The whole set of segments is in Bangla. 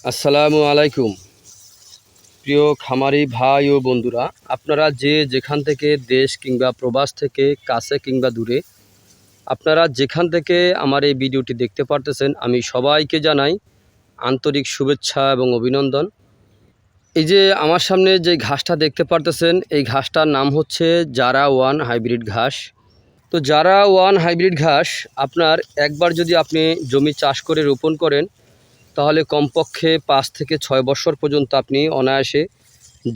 আসসালামু আলাইকুম। প্রিয় খামারি ভাই ও বন্ধুরা, আপনারা যে যেখান থেকে দেশ কিংবা প্রবাস থেকে কাছে কিংবা দূরে আপনারা যেখান থেকে আমার এই ভিডিওটি দেখতে পারতেছেন, আমি সবাইকে জানাই আন্তরিক শুভেচ্ছা এবং অভিনন্দন। এই যে আমার সামনে যে ঘাসটা দেখতে পারতেছেন, এই ঘাসটার নাম হচ্ছে জারা ওয়ান হাইব্রিড ঘাস। তো জারা ওয়ান হাইব্রিড ঘাস আপনার একবার যদি আপনি জমি চাষ করে রোপণ করেন, তাহলে কমপক্ষে 5 থেকে 6 বছর পর্যন্ত আপনি অনায়াসে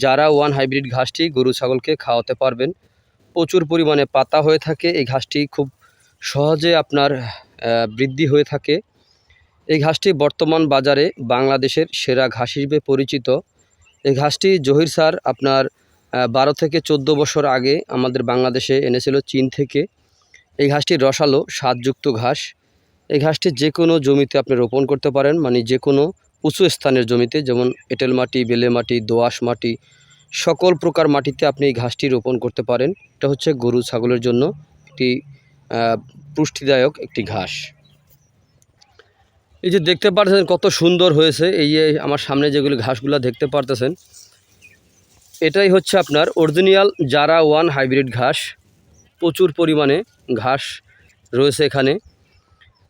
জারা ওয়ান হাইব্রিড ঘাসটি গরু ছাগলকে খাওয়াতে পারবেন। প্রচুর পরিমাণে পাতা হয়ে থাকে, এই ঘাসটি খুব সহজে আপনার বৃদ্ধি হয়ে থাকে। এই ঘাসটি বর্তমান বাজারে বাংলাদেশের সেরা ঘাস হিসেবে পরিচিত। এই ঘাসটি জহির স্যার আপনার 12 থেকে 14 বছর আগে আমাদের বাংলাদেশে এনেছিল চীন থেকে। এই ঘাসটি রসালো স্বাদযুক্ত ঘাস। এই ঘাসটি যে কোনো জমিতে আপনি রোপণ করতে পারেন, মানে যে কোনো উঁচু স্থানের জমিতে, যেমন এঁটেল মাটি, বেলে মাটি, দোআঁশ মাটি, সকল প্রকার মাটিতে আপনি এই ঘাসটি রোপণ করতে পারেন। এটা হচ্ছে গরু ছাগলের জন্য একটি পুষ্টিদায়ক একটি ঘাস। এই যে দেখতে পাচ্ছেন কত সুন্দর হয়েছে, এই যে আমার সামনে যেগুলো ঘাসগুলো দেখতে পারতেছেন, এটাই হচ্ছে আপনার অরিজিনাল জারা ওয়ান হাইব্রিড ঘাস। প্রচুর পরিমাণে ঘাস রয়েছে এখানে।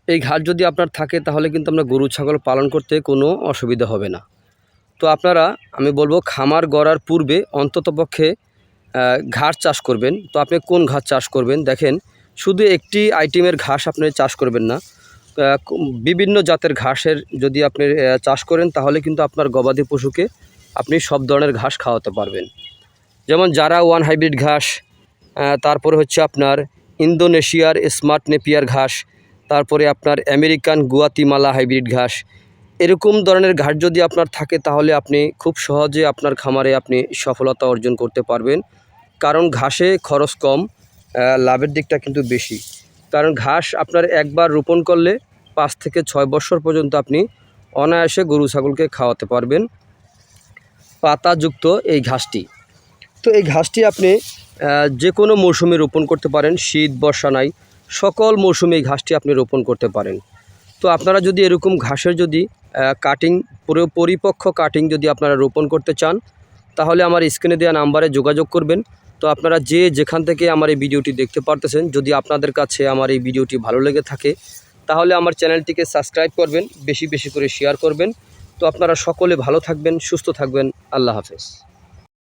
এই ঘাস যদি আপনার থাকে তাহলে কিন্তু আপনার গরু ছাগল পালন করতে কোনো অসুবিধা হবে না। তো আপনারা, আমি বলবো, খামার গড়ার পূর্বে অন্ততপক্ষে ঘাস চাষ করবেন। তো আপনি কোন ঘাস চাষ করবেন দেখেন, শুধু একটি আইটেমের ঘাস আপনি চাষ করবেন না, বিভিন্ন জাতের ঘাসের যদি আপনি চাষ করেন তাহলে কিন্তু আপনার গবাদি পশুকে আপনি সব ধরনের ঘাস খাওয়াতে পারবেন। যেমন জারা ওয়ান হাইব্রিড ঘাস, তারপরে হচ্ছে আপনার ইন্দোনেশিয়ার স্মার্ট নেপিয়ার ঘাস, তারপরে আপনার আমেরিকান গুয়াতিমালা হাইব্রিড ঘাস। এরকম ধরনের ঘাস যদি আপনার থাকে তাহলে আপনি খুব সহজে আপনার খামারে আপনি সফলতা অর্জন করতে পারবেন। কারণ ঘাসে খরচ কম, লাভের দিকটা কিন্তু বেশি। কারণ ঘাস আপনার একবার রোপণ করলে 5 থেকে 6 বছর পর্যন্ত আপনি অনায়াসে গরু ছাগলকে খাওয়াতে পারবেন পাতাযুক্ত এই ঘাসটি। তো এই ঘাসটি আপনি যে কোনো মৌসুমে রোপণ করতে পারেন, শীত বর্ষা নাই, সকল মৌসুমে এই ঘাসটি আপনি রোপণ করতে পারেন। তো আপনারা যদি এরকম ঘাসের যদি কাটিং, পরিপক্ক কাটিং যদি আপনারা রোপণ করতে চান তাহলে আমার স্ক্রিনে দেওয়া নাম্বারে যোগাযোগ করবেন। তো আপনারা যে যেখান থেকে আমার এই ভিডিওটি দেখতে পারতেছেন, যদি আপনাদের কাছে আমার এই ভিডিওটি ভালো লেগে থাকে তাহলে আমার চ্যানেলটিকে সাবস্ক্রাইব করবেন, বেশি বেশি করে শেয়ার করবেন। তো আপনারা সকলে ভালো থাকবেন, সুস্থ থাকবেন। আল্লাহ হাফেজ।